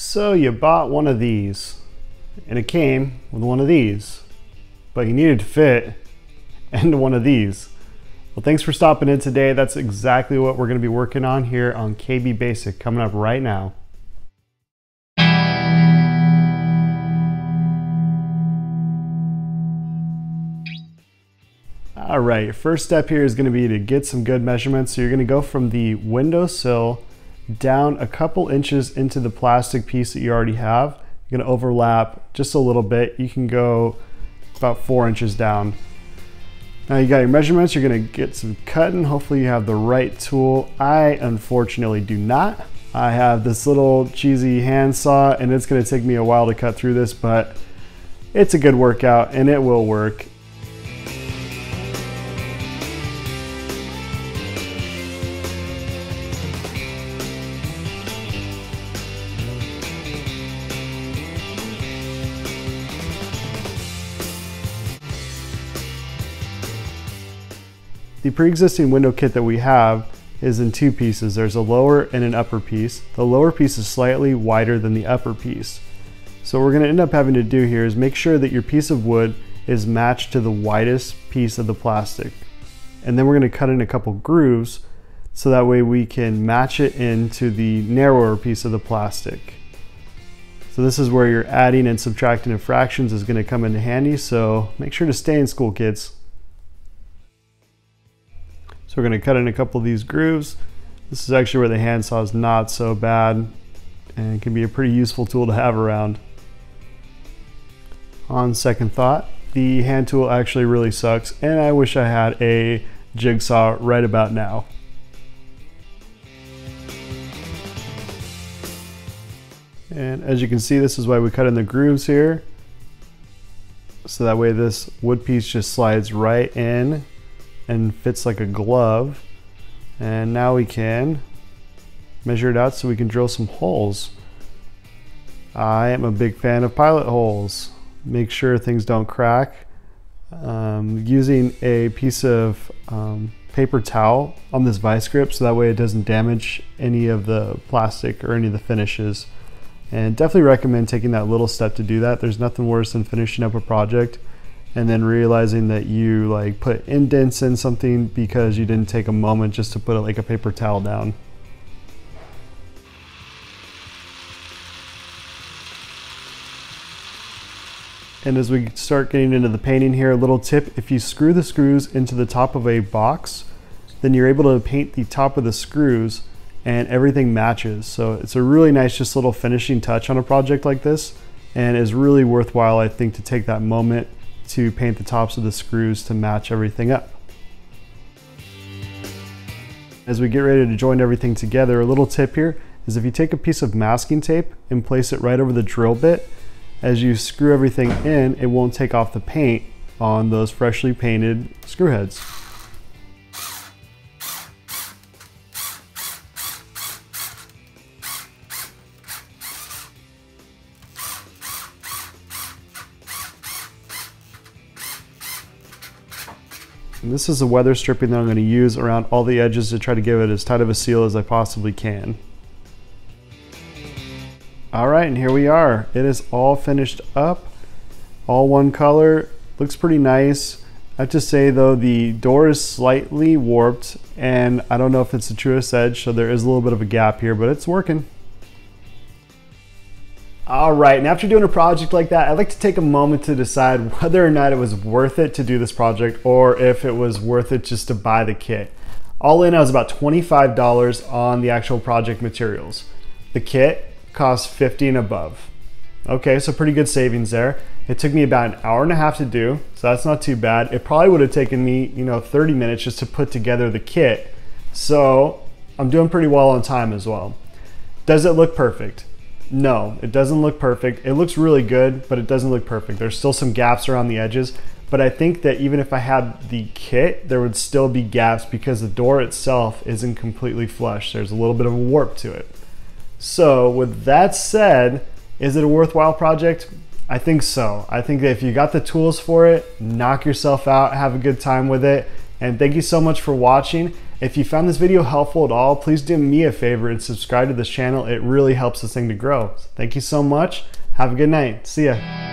So you bought one of these and it came with one of these, but you needed to fit into one of these. Well, thanks for stopping in today. That's exactly what we're going to be working on here on KB Basic coming up right now. All right, first step here is going to be to get some good measurements. So you're going to go from the windowsill down a couple inches into the plastic piece that you already have. You're going to overlap just a little bit. You can go about 4 inches down. Now you got your measurements, you're going to get some cutting. Hopefully you have the right tool. I unfortunately do not. I have this little cheesy hand saw and it's going to take me a while to cut through this, but it's a good workout and it will work. The pre-existing window kit that we have is in two pieces. There's a lower and an upper piece. The lower piece is slightly wider than the upper piece. So what we're going to end up having to do here is make sure that your piece of wood is matched to the widest piece of the plastic. And then we're going to cut in a couple grooves so that way we can match it into the narrower piece of the plastic. So this is where your adding and subtracting of fractions is going to come into handy, so make sure to stay in school, kids. So we're going to cut in a couple of these grooves. This is actually where the handsaw is not so bad and it can be a pretty useful tool to have around. On second thought, the hand tool actually really sucks and I wish I had a jigsaw right about now. And as you can see, this is why we cut in the grooves here. So that way this wood piece just slides right in and fits like a glove. And now we can measure it out so we can drill some holes. I am a big fan of pilot holes. Make sure things don't crack. Using a piece of paper towel on this vice grip so that way it doesn't damage any of the plastic or any of the finishes. And definitely recommend taking that little step to do that. There's nothing worse than finishing up a project and then realizing that you like put indents in something because you didn't take a moment just to put it like a paper towel down. And as we start getting into the painting here, a little tip: if you screw the screws into the top of a box, then you're able to paint the top of the screws and everything matches. So it's a really nice just little finishing touch on a project like this, and is really worthwhile, I think, to take that moment to paint the tops of the screws to match everything up. As we get ready to join everything together, a little tip here is if you take a piece of masking tape and place it right over the drill bit, as you screw everything in, it won't take off the paint on those freshly painted screw heads. And this is the weather stripping that I'm going to use around all the edges to try to give it as tight of a seal as I possibly can. Alright, and here we are. It is all finished up. All one color. Looks pretty nice. I have to say though, the door is slightly warped and I don't know if it's the truest edge, so there is a little bit of a gap here, but it's working. All right, and after doing a project like that, I'd like to take a moment to decide whether or not it was worth it to do this project or if it was worth it just to buy the kit. All in, I was about $25 on the actual project materials. The kit costs $50 and above. Okay, so pretty good savings there. It took me about an hour and a half to do, so that's not too bad. It probably would have taken me, 30 minutes just to put together the kit. So I'm doing pretty well on time as well. Does it look perfect? No, it doesn't look perfect. It looks really good, but it doesn't look perfect. There's still some gaps around the edges, but I think that even if I had the kit, there would still be gaps because the door itself isn't completely flush. There's a little bit of a warp to it. So with that said, is it a worthwhile project? I think so. I think that if you got the tools for it, knock yourself out, have a good time with it. And thank you so much for watching. If you found this video helpful at all, please do me a favor and subscribe to this channel. It really helps this thing to grow. So thank you so much. Have a good night. See ya.